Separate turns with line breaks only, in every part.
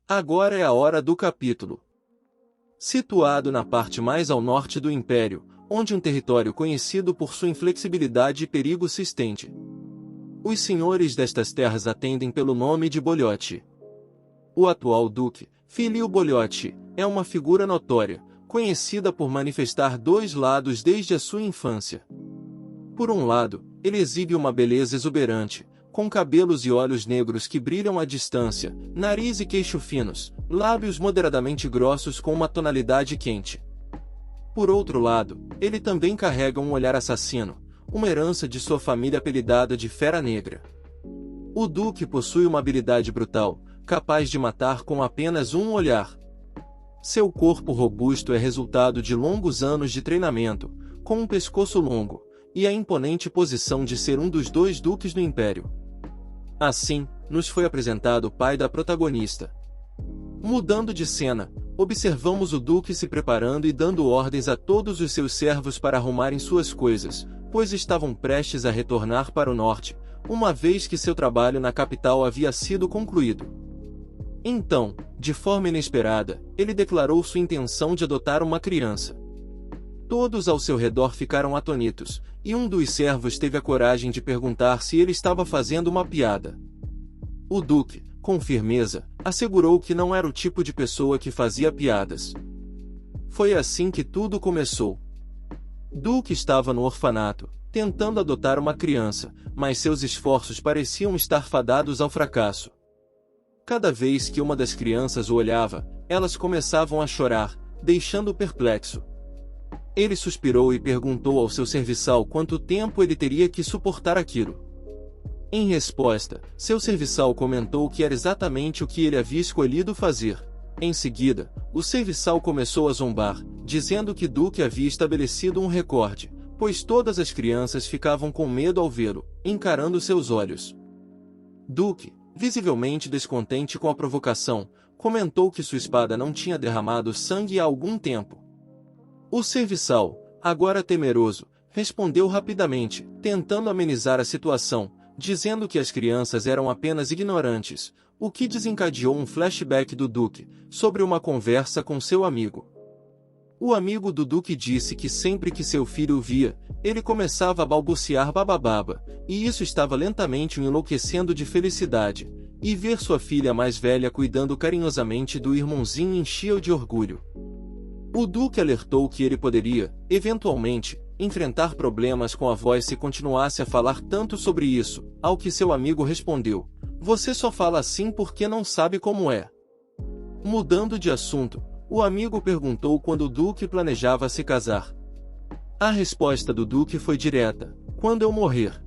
Agora é a hora do capítulo. Situado na parte mais ao norte do Império, onde um território conhecido por sua inflexibilidade e perigo se estende. Os senhores destas terras atendem pelo nome de Boliote. O atual duque, Filio Boliote, é uma figura notória, conhecida por manifestar dois lados desde a sua infância. Por um lado, ele exibe uma beleza exuberante, com cabelos e olhos negros que brilham à distância, nariz e queixo finos, lábios moderadamente grossos com uma tonalidade quente. Por outro lado, ele também carrega um olhar assassino, uma herança de sua família apelidada de Fera Negra. O Duque possui uma habilidade brutal, capaz de matar com apenas um olhar. Seu corpo robusto é resultado de longos anos de treinamento, com um pescoço longo, e a imponente posição de ser um dos dois duques do Império. Assim, nos foi apresentado o pai da protagonista. Mudando de cena, observamos o Duque se preparando e dando ordens a todos os seus servos para arrumarem suas coisas, pois estavam prestes a retornar para o norte, uma vez que seu trabalho na capital havia sido concluído. Então, de forma inesperada, ele declarou sua intenção de adotar uma criança. Todos ao seu redor ficaram atônitos, e um dos servos teve a coragem de perguntar se ele estava fazendo uma piada. O Duque, com firmeza, assegurou que não era o tipo de pessoa que fazia piadas. Foi assim que tudo começou. Duque estava no orfanato, tentando adotar uma criança, mas seus esforços pareciam estar fadados ao fracasso. Cada vez que uma das crianças o olhava, elas começavam a chorar, deixando-o perplexo. Ele suspirou e perguntou ao seu serviçal quanto tempo ele teria que suportar aquilo. Em resposta, seu serviçal comentou que era exatamente o que ele havia escolhido fazer. Em seguida, o serviçal começou a zombar, dizendo que Duque havia estabelecido um recorde, pois todas as crianças ficavam com medo ao vê-lo, encarando seus olhos. Duque, visivelmente descontente com a provocação, comentou que sua espada não tinha derramado sangue há algum tempo. O serviçal, agora temeroso, respondeu rapidamente, tentando amenizar a situação, dizendo que as crianças eram apenas ignorantes, o que desencadeou um flashback do Duque, sobre uma conversa com seu amigo. O amigo do Duque disse que sempre que seu filho o via, ele começava a balbuciar babababa, e isso estava lentamente o enlouquecendo de felicidade, e ver sua filha mais velha cuidando carinhosamente do irmãozinho enchia-o de orgulho. O Duque alertou que ele poderia, eventualmente, enfrentar problemas com a voz se continuasse a falar tanto sobre isso, ao que seu amigo respondeu: "Você só fala assim porque não sabe como é." Mudando de assunto, o amigo perguntou quando o Duque planejava se casar. A resposta do Duque foi direta: "Quando eu morrer."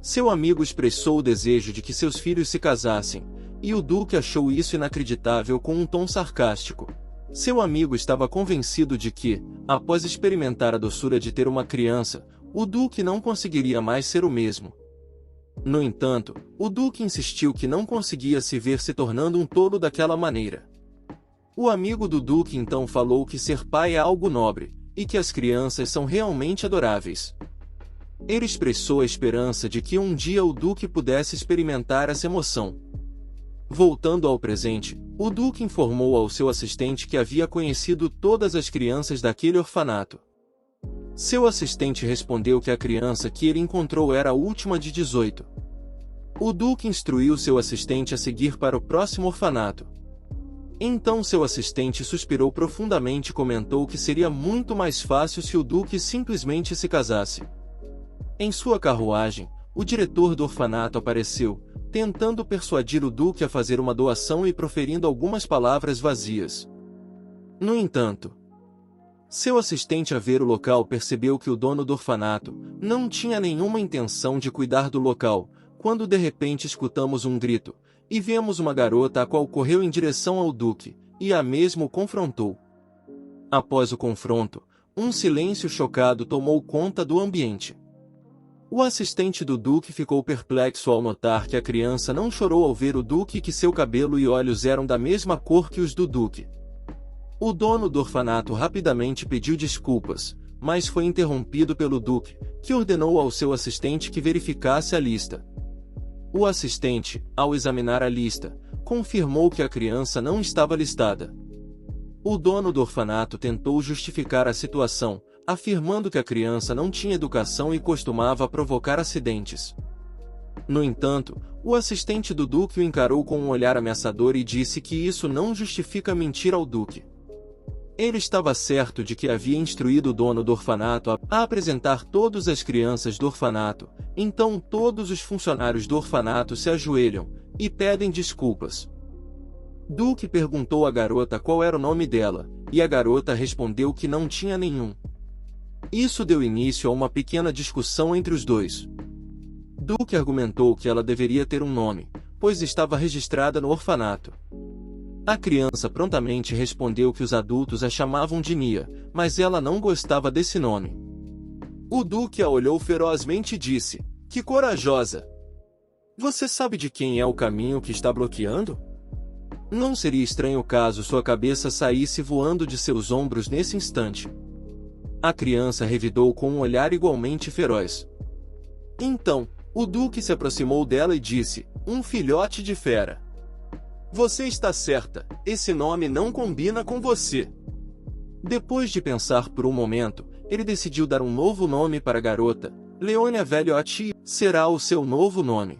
Seu amigo expressou o desejo de que seus filhos se casassem, e o Duque achou isso inacreditável com um tom sarcástico. Seu amigo estava convencido de que, após experimentar a doçura de ter uma criança, o Duque não conseguiria mais ser o mesmo. No entanto, o Duque insistiu que não conseguia se ver se tornando um tolo daquela maneira. O amigo do Duque então falou que ser pai é algo nobre, e que as crianças são realmente adoráveis. Ele expressou a esperança de que um dia o Duque pudesse experimentar essa emoção. Voltando ao presente, o Duque informou ao seu assistente que havia conhecido todas as crianças daquele orfanato. Seu assistente respondeu que a criança que ele encontrou era a última de 18. O Duque instruiu seu assistente a seguir para o próximo orfanato. Então seu assistente suspirou profundamente e comentou que seria muito mais fácil se o Duque simplesmente se casasse. Em sua carruagem, o diretor do orfanato apareceu, tentando persuadir o Duque a fazer uma doação e proferindo algumas palavras vazias. No entanto, seu assistente a ver o local percebeu que o dono do orfanato não tinha nenhuma intenção de cuidar do local, quando de repente escutamos um grito, e vemos uma garota a qual correu em direção ao Duque, e a mesmo o confrontou. Após o confronto, um silêncio chocado tomou conta do ambiente. O assistente do Duque ficou perplexo ao notar que a criança não chorou ao ver o Duque e que seu cabelo e olhos eram da mesma cor que os do Duque. O dono do orfanato rapidamente pediu desculpas, mas foi interrompido pelo Duque, que ordenou ao seu assistente que verificasse a lista. O assistente, ao examinar a lista, confirmou que a criança não estava listada. O dono do orfanato tentou justificar a situação, afirmando que a criança não tinha educação e costumava provocar acidentes. No entanto, o assistente do Duque o encarou com um olhar ameaçador e disse que isso não justifica mentir ao Duque. Ele estava certo de que havia instruído o dono do orfanato a apresentar todas as crianças do orfanato, então todos os funcionários do orfanato se ajoelham e pedem desculpas. Duque perguntou à garota qual era o nome dela, e a garota respondeu que não tinha nenhum. Isso deu início a uma pequena discussão entre os dois. Duque argumentou que ela deveria ter um nome, pois estava registrada no orfanato. A criança prontamente respondeu que os adultos a chamavam de Nia, mas ela não gostava desse nome. O Duque a olhou ferozmente e disse: "Que corajosa! Você sabe de quem é o caminho que está bloqueando? Não seria estranho caso sua cabeça saísse voando de seus ombros nesse instante." A criança revidou com um olhar igualmente feroz. Então, o Duque se aproximou dela e disse: "Um filhote de fera. Você está certa, esse nome não combina com você." Depois de pensar por um momento, ele decidiu dar um novo nome para a garota. Leonia Velhote será o seu novo nome.